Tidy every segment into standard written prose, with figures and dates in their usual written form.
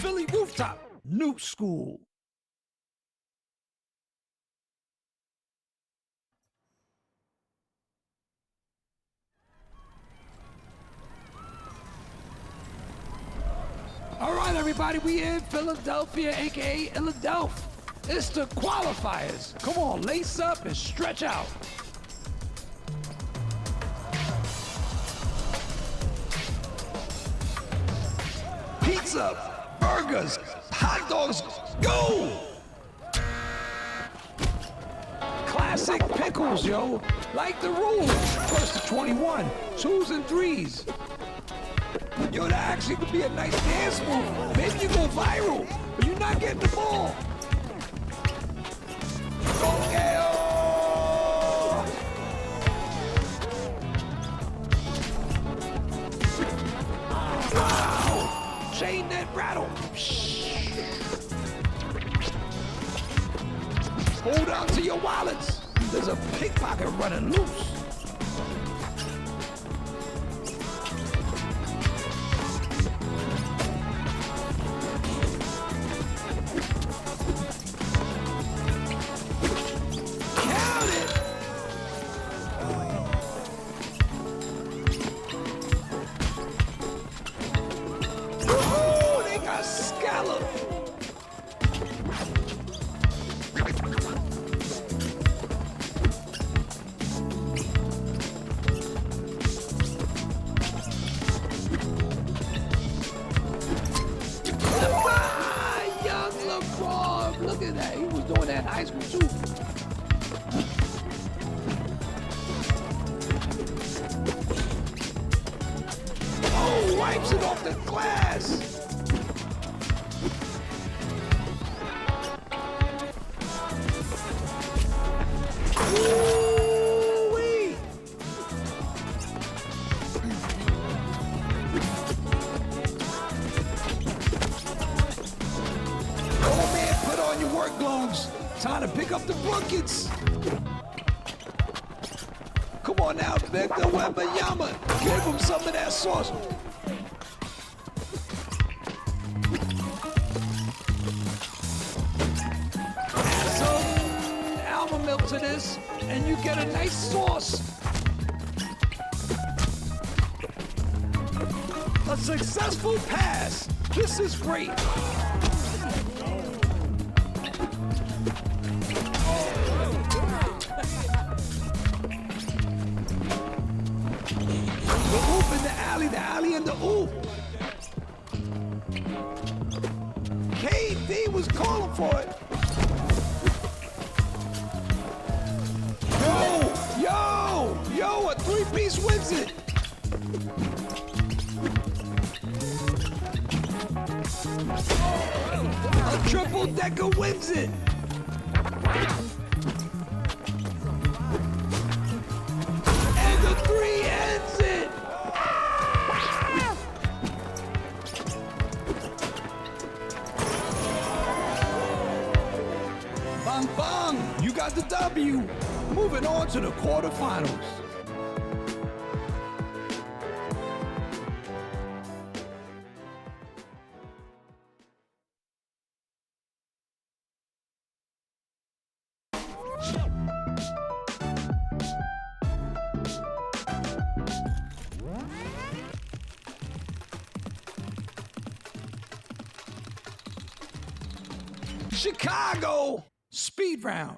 Philly rooftop, new school. All right, everybody, we in Philadelphia, aka Philadelphia. It's the qualifiers. Come on, lace up and stretch out. Pizza, burgers, hot dogs, go! Classic pickles, yo. Like the rules. First to 21, 2s and 3s. Yo, that actually could be a nice dance move. Maybe you go viral, but you're not getting the ball. Okay, wow! Chain that rattle. Hold on to your wallets. There's a pickpocket running loose. Look at that, he was doing that in high school too. Oh, wipes it off the glass. Ooh-wee. Oh man, put on your work gloves. Time to pick up the buckets. Come on now, Victor Wembanyama. Give him some of that sauce. Add some almond milk to this, and you get a nice sauce. A successful pass. This is great. The alley and the oop. KD was calling for it. Yo, a three-piece wins it. A triple-decker wins it. And the three ends it. Bang, bang, you got the W. Moving on to the quarterfinals. Chicago speed round.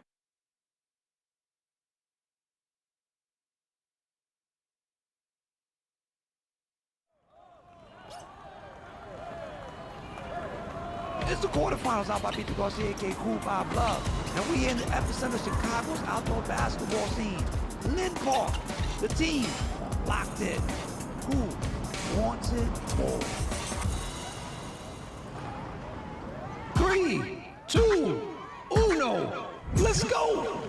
It's the quarterfinals out by Peter Garcia, aka Cool Bob Love. And we in the epicenter of Chicago's outdoor basketball scene. Lynn Park, the team, locked in. Who wants it all? 3, 2, 1, let's go!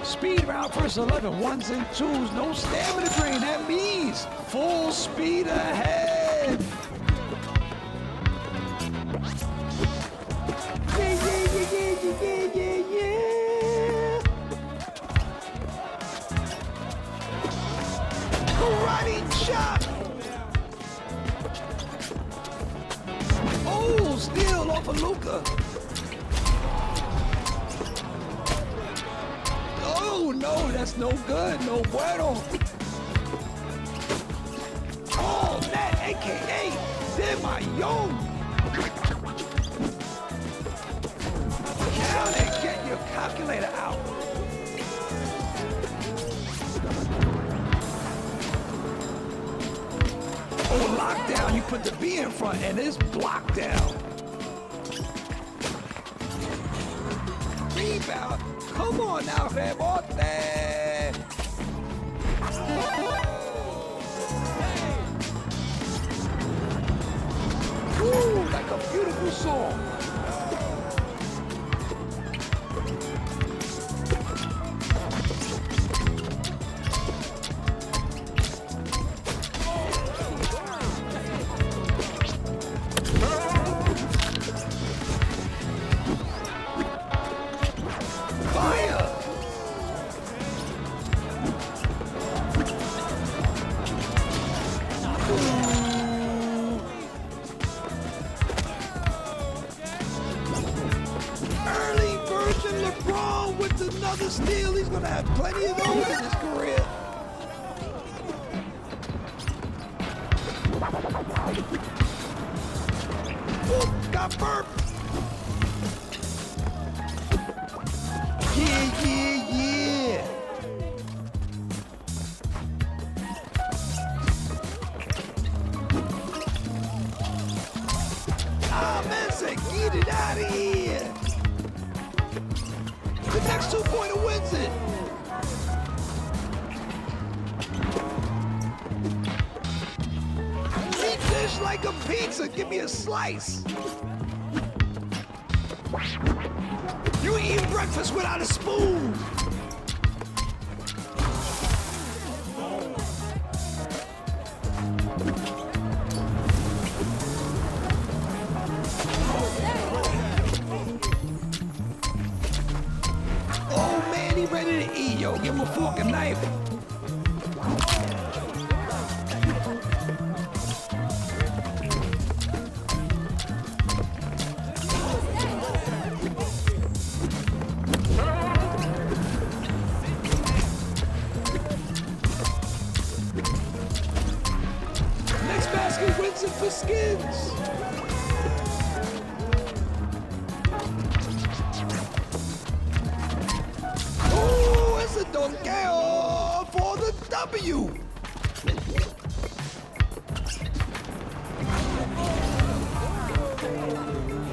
Speed round first 11, 1s and 2s, no stamina drain. That means full speed ahead. Yeah. Karate chop. ball for Luka. Oh, no, that's no good. No bueno. Oh, net, a.k.a. De Mayon. Down and get your calculator out. Oh, lockdown, you put the B in front and it's blocked down. Rebound. Come on now, rebote. Ooh, like a beautiful song. Another steal. He's gonna have plenty of those in his career. Oh, got burped. Yeah. Ah, man, get it out of here. The next two-pointer wins it. Eat this like a pizza. Give me a slice. You eat breakfast without a spoon. Ready to eat, yo. Give him a fork and knife. Next basket wins it for Skins. Donkeo for the W.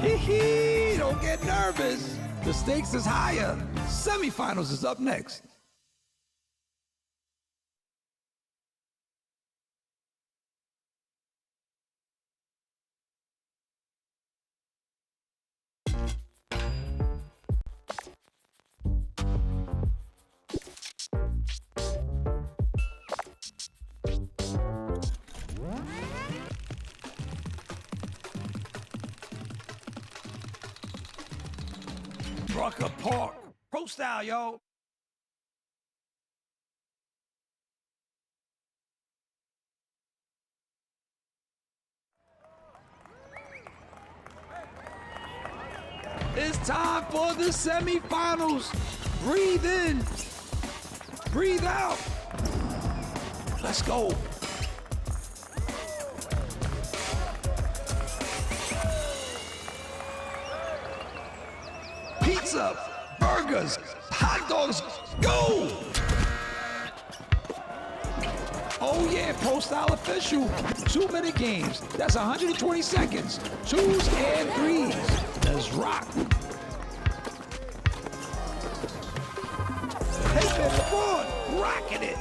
Hee, don't get nervous. The stakes is higher. Semifinals is up next. Rucker Park. Pro style, yo. It's time for the semifinals. Breathe in. Breathe out. Let's go. Pizza, burgers, hot dogs, go! Oh yeah, Pro Style official. 2 minute games. That's 120 seconds. 2s and 3s. Let's rock. Hey man, come on, rocking it.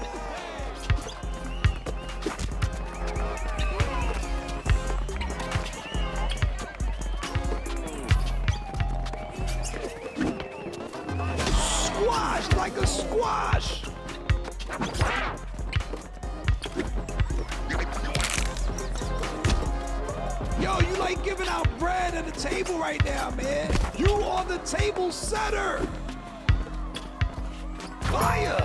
Squash like a squash. Yo, you like giving out bread at the table right now, man. You are the table setter. Fire.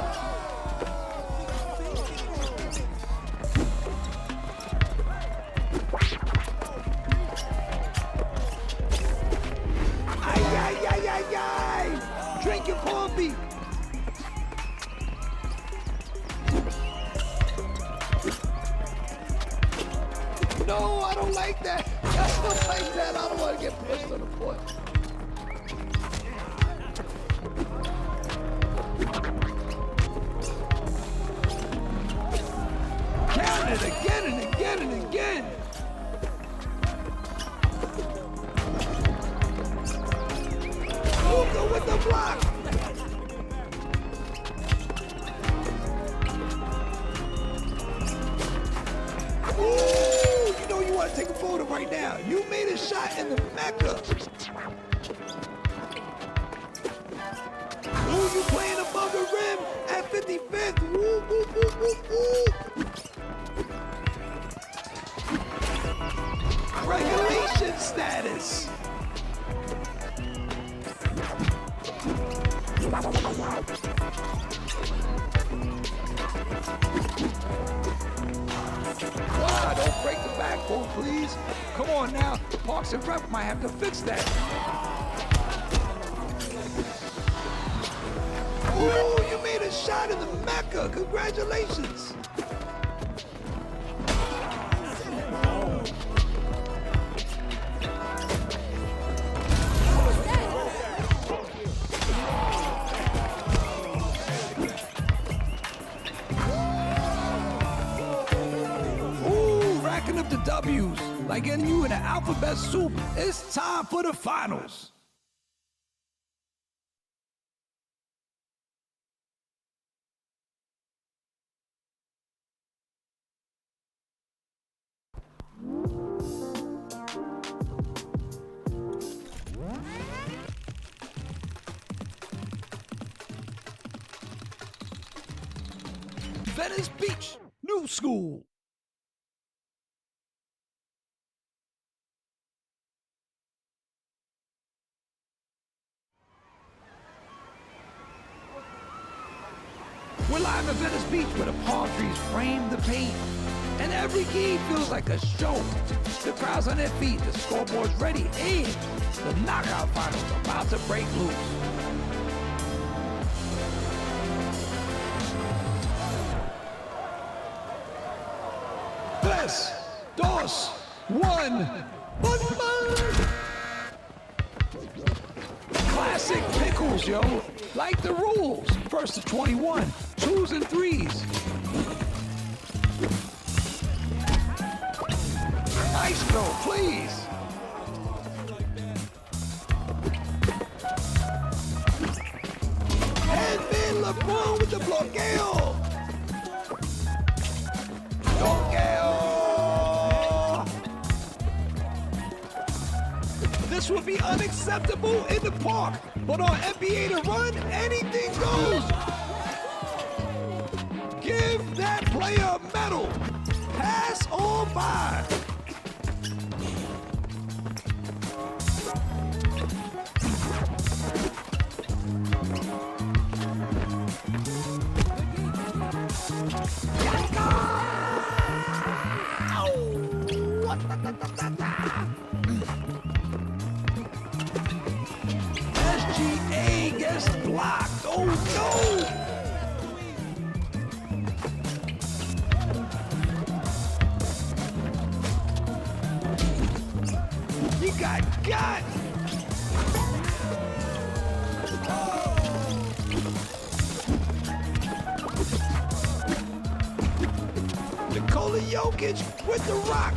no, I don't like that. I don't like that. I don't want to get pushed on the foot. Count it again and again and again. Luka with the block. Ooh, you know you want to take a photo right now. You made a shot in the Mecca. Ooh, you playing above the rim at 55th. Woo, woo, woo, woo, woo. Regulation status. Wow, don't break the backbone, please. Come on now, Parks and Rep might have to fix that. Ooh, you made a shot in the Mecca. Congratulations. Racking up the W's, like getting you in an alphabet soup. It's time for the finals. Venice Beach, New School. We're live at Venice Beach where the palm trees frame the paint. And every game feels like a show. The crowd's on their feet, the scoreboard's ready, and the knockout finals about to break loose. Tres, dos, one, classic pickles, yo. Like the rules. First to 21, 2s and 3s. Nice throw, please. Headman LeBron with the bloqueo. This would be unacceptable in the park, but on NBA to run, anything goes. Give that player a medal. Pass or by. SGA gets blocked. Oh no! He got. Nikola Jokic with the rock.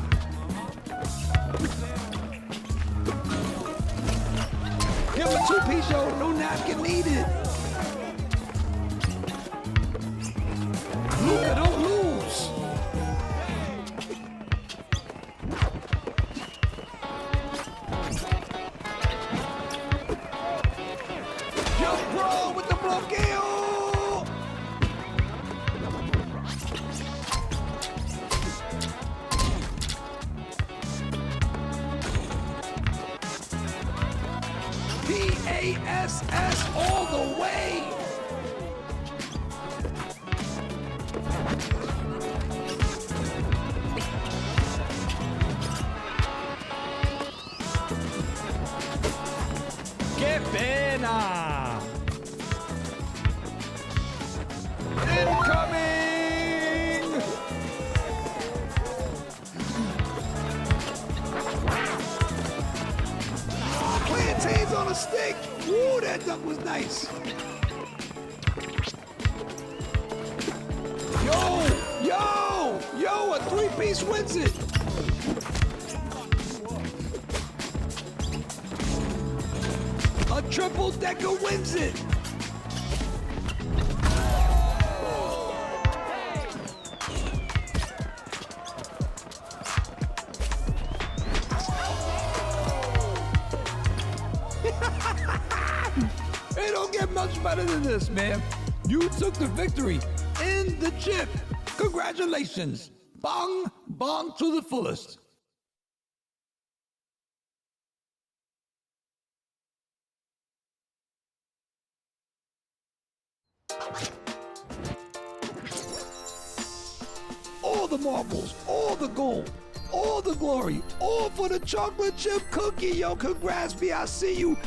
Give him a two-piece, yo. No napkin needed. Luka, don't lose. Just bro with the bloqueo. PASS all the way. ¡Qué pena! Incoming! on a stick. Woo, that dunk was nice. Yo, a three-piece wins it. A triple-decker wins it. It don't get much better than this, man. You took the victory in the chip. Congratulations. Bong, bong to the fullest. All the marbles, all the gold, all the glory, all for the chocolate chip cookie. Yo, congrats, B. I see you.